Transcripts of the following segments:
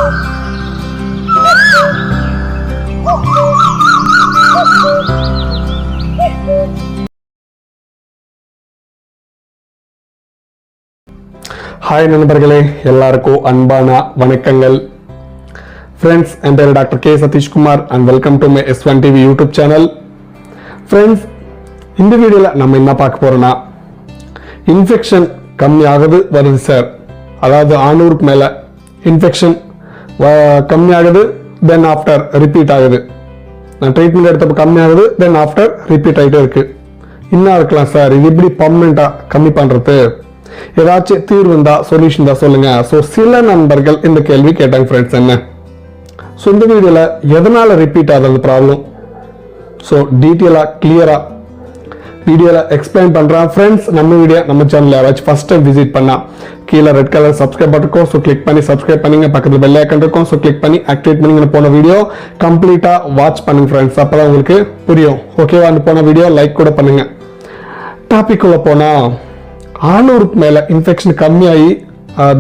Hi நண்பர்களே, எல்லாருக்கும் அன்பான வணக்கங்கள். ஃப்ரெண்ட்ஸ், என் பேர் doctor K Satishkumar and welcome to my S1 TV YouTube channel. Friends, இந்த வீடியோவில் நம்ம என்ன பார்க்க போறோம்னா, இன்ஃபெக்ஷன் கம்மியாகுது வருது சார். அதாவது 600க்கு மேலே இன்ஃபெக்ஷன் கம்மியாகுது, தென் ஆஃப்டர் ரிப்பீட் ஆகுது. நான் ட்ரீட்மெண்ட் எடுத்தப்போ கம்மியாகுது, தென் ஆஃப்டர் ரிப்பீட் ஆகிட்டே இருக்கு. இன்னும் இருக்கலாம் சார், இது எப்படி பர்மனெண்ட்டாக கம்மி பண்ணுறது, ஏதாச்சும் தீர்வு இருந்தா சொல்யூஷன் தான் சொல்லுங்க. ஸோ சில நண்பர்கள் இந்த கேள்வி கேட்டாங்க ஃப்ரெண்ட்ஸ். என்ன ஸோ இந்த வீடியோல எதனால ரிப்பீட் ஆகுது ப்ராப்ளம், ஸோ டீட்டெயிலா கிளியரா வீடியோல எக்ஸ்பிளைன் பண்றேன் ஃப்ரெண்ட்ஸ். நம்ம வீடியோ நம்ம சேனல் யாராச்சும் ஃபர்ஸ்ட் டைம் விசிட் பண்ணா கீழே ரெட் கலர் சப்ஸ்கிரைப் பட்டன் இருக்கும், ஸோ கிளிக் பண்ணி சப்ஸ்கிரைப் பண்ணுங்க. பக்கத்தில் பெல் ஐக்கான் இருக்கும், ஸோ கிளிக் பண்ணி ஆக்டிவேட் பண்ணி போன வீடியோ கம்ப்ளீட்டா வாட்ச் பண்ணுங்க ஃப்ரெண்ட்ஸ். அப்பதான் உங்களுக்கு புரியும். ஓகேவா? அந்த போன வீடியோ லைக் கூட பண்ணுங்க. டாபிக் உள்ள போனா, 600க்கு மேல இன்ஃபெக்ஷன் கம்மியாகி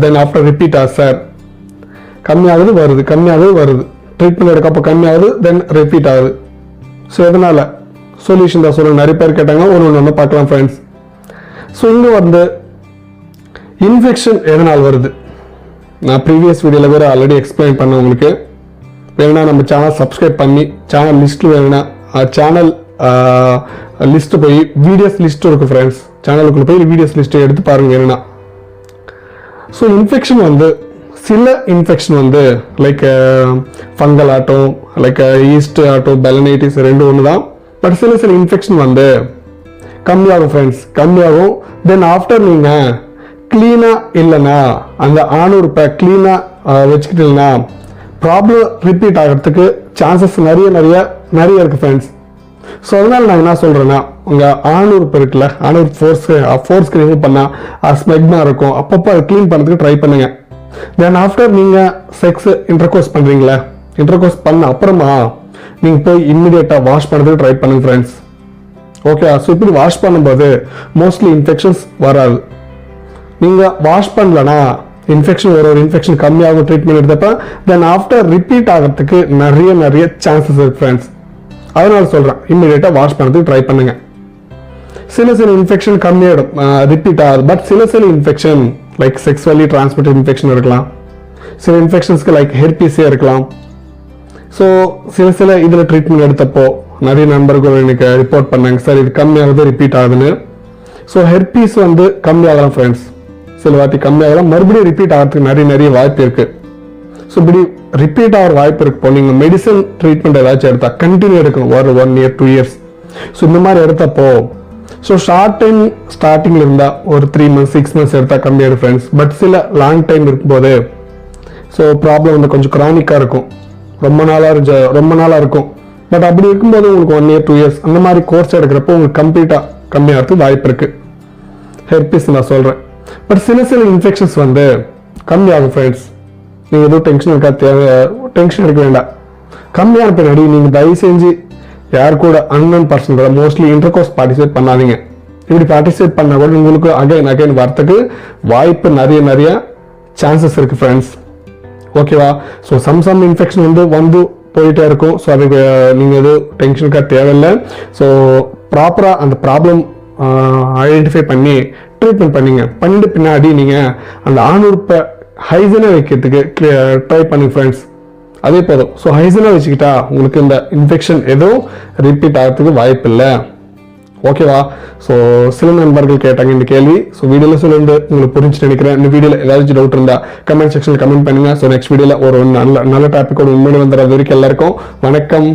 தென் ஆஃப்டர் ரிப்பீட் ஆகுது சார். கம்மியாகுது வருது, கம்மியாகுது வருது, ட்ரீட்மெண்ட் எடுக்கப்போ கம்மியாகுது, தென் ரிப்பீட் ஆகுது. ஸோ எதனால சொல்யூஷன் தான் சொல்லுங்க. நிறைய பேர் கேட்டாங்க, ஒன்று பார்க்கலாம் ஃப்ரெண்ட்ஸ். ஸோ இங்கே இன்ஃபெக்ஷன் எதனால் வருது, நான் ப்ரீவியஸ் வீடியோவில் வேறு ஆல்ரெடி எக்ஸ்பிளைன் பண்ணேன் உங்களுக்கு. வேணும்னா நம்ம சேனல் சப்ஸ்கிரைப் பண்ணி சேனல் லிஸ்ட்டில் வேணும்னா சேனல் லிஸ்ட் போய் வீடியோஸ் லிஸ்ட் இருக்கு ஃப்ரெண்ட்ஸ். சேனலுக்குள்ள போய் வீடியோஸ் லிஸ்ட் எடுத்து பாருங்க வேணும்னா. ஸோ இன்ஃபெக்ஷன் சில இன்ஃபெக்ஷன் லைக் ஃபங்கல் ஆட்டம், லைக் ஈஸ்ட் ஆட்டம், பெலனைட்டிஸ் ரெண்டு ஒன்று தான். பட் சில இன்ஃபெக்ஷன் கம்மியாகும் ஃப்ரெண்ட்ஸ், கம்மியாகும். தென் ஆஃப்டர் நீங்கள் கிளீனாக இல்லைன்னா, அந்த 600 கிளீனாக வச்சுக்கிட்டீங்கன்னா ப்ராப்ளம் ரிப்பீட் ஆகிறதுக்கு சான்சஸ் நிறைய இருக்கு ஃப்ரெண்ட்ஸ். ஸோ அதனால நான் என்ன சொல்றேன்னா, உங்க 600 இருக்குல்ல, 600 ஃபோர்ஸ்க்கு ரிமூவ் பண்ணா ஸ்மெக்மா இருக்கும், அப்பப்போ அதை கிளீன் பண்ணுறதுக்கு ட்ரை பண்ணுங்க. தென் ஆஃப்டர் நீங்க செக்ஸ் இன்டர்கோர்ஸ் பண்றீங்களா, இன்டர்கோர்ஸ் பண்ண அப்புறமா நீங்க போய் இம்மிடியேட்டா வாஷ் பண்ணுறதுக்கு ட்ரை பண்ணுங்க ஃப்ரெண்ட்ஸ். ஓகே? ஸோ இப்படி வாஷ் பண்ணும்போது மோஸ்ட்லி இன்ஃபெக்ஷன்ஸ் வராது. நீங்க வாஷ் பண்ணலன்னா இன்ஃபெக்ஷன் ஒரு இன்ஃபெக்ஷன் கம்மியாகும் ட்ரீட்மெண்ட் எடுத்தப்ப, தென் ஆஃப்டர் ரிப்பீட் ஆகிறதுக்கு நிறைய சான்சஸ் இருக்கு ஃப்ரெண்ட்ஸ். அதனால சொல்றேன், இம்மிடியேட்டா வாஷ் பண்ணுறதுக்கு ட்ரை பண்ணுங்க. சில இன்ஃபெக்ஷன் கம்மியாயிடும், ரிப்பீட் ஆகுது. பட் சில infection like sexually transmitted infection இருக்கலாம், சில இன்ஃபெக்ஷன்ஸ்க்கு லைக் ஹெர்பீஸே இருக்கலாம். ஸோ சில இதில் ட்ரீட்மெண்ட் எடுத்தப்போ நிறைய நண்பர்கள் எனக்கு ரிப்போர்ட் பண்ணாங்க, சார் இது கம்மியாகுது ரிப்பீட் ஆகுதுன்னு. ஸோ ஹெர்பீஸ் கம்மியாகலாம் ஃப்ரெண்ட்ஸ், சில வாட்டி கம்மியாகலாம், மறுபடியும் ரிப்பீட் ஆகிறதுக்கு நிறைய வாய்ப்பு இருக்கு. ஸோ இப்படி ரிப்பீட் ஆகிற வாய்ப்பு இருக்கு. நீங்கள் மெடிசன் ட்ரீட்மெண்ட் ஏதாச்சும் எடுத்தா கண்டினியூ எடுக்கணும், ஒரு 1 year 2 years. ஸோ இந்த மாதிரி எடுத்தப்போ, ஸோ ஷார்ட் டைம் ஸ்டார்டிங்ல இருந்தா ஒரு 3 months 6 months எடுத்தா கம்மியாயிடும் ஃப்ரெண்ட்ஸ். பட் சில லாங் டைம் இருக்கும்போது ஸோ ப்ராப்ளம் கொஞ்சம் கிரானிக்காக இருக்கும், ரொம்ப நாளாக இருக்கும். பட் அப்படி இருக்கும்போது உங்களுக்கு 1 year 2 years அந்த மாதிரி கோர்ஸ் எடுக்கிறப்போ உங்களுக்கு கம்ப்ளீட்டாக கம்மியாகிறதுக்கு வாய்ப்பு இருக்கு. ஹெர்பீஸ் நான் சொல்றேன். பட் சில இன்ஃபெக்ஷன்ஸ் கம்மியாகும் ஃப்ரெண்ட்ஸ். நீங்கள் எதுவும் டென்ஷன் எடுக்க வேண்டாம். கம்மியான பின்னாடி நீங்கள் தயவு செஞ்சு யார் கூட unknown person mostly intercourse participate பண்ணாதீங்க. இப்படி பார்ட்டிசிபேட் பண்ணா கூட உங்களுக்கு அகைன் வரத்துக்கு வாய்ப்பு நிறைய சான்சஸ் இருக்கு ஃப்ரெண்ட்ஸ். ஓகேவா? ஸோ சம் இன்ஃபெக்ஷன் போயிட்டே இருக்கும். ஸோ அதுக்கு நீங்கள் எதுவும் டென்ஷனுக்காக தேவையில்லை. ஸோ ப்ராப்பராக அந்த ப்ராப்ளம் ஐடென்டிஃபை பண்ணி ட்ரீட்மெண்ட் பண்ணிட்டு பின்னாடி நீங்கள் அந்த 600 ஹைஜீனா வைக்கிறதுக்கு ட்ரை பண்ணுங்க ஃப்ரெண்ட்ஸ். அதே போதும். ஸோ ஹைஜீனா வச்சுக்கிட்டா உங்களுக்கு இந்த இன்ஃபெக்ஷன் எதுவும் ரிப்பீட் ஆகிறதுக்கு வாய்ப்பு இல்லை. ஓகேவா? ஸோ சில நண்பர்கள் கேட்டாங்க இந்த கேள்வி. ஸோ வீடியோவில் உங்களுக்கு புரிஞ்சு நினைக்கிறேன். இந்த வீடியோவில் ஏதாச்சும் டவுட் இருந்தா கமெண்ட் செக்ஷனில் கமெண்ட் பண்ணுங்க. ஸோ நெக்ஸ்ட் வீடியோவில் ஒரு நல்ல டாபிக்கோட உண்மையை வந்துடுற வரைக்கும் எல்லாருக்கும் வணக்கம்.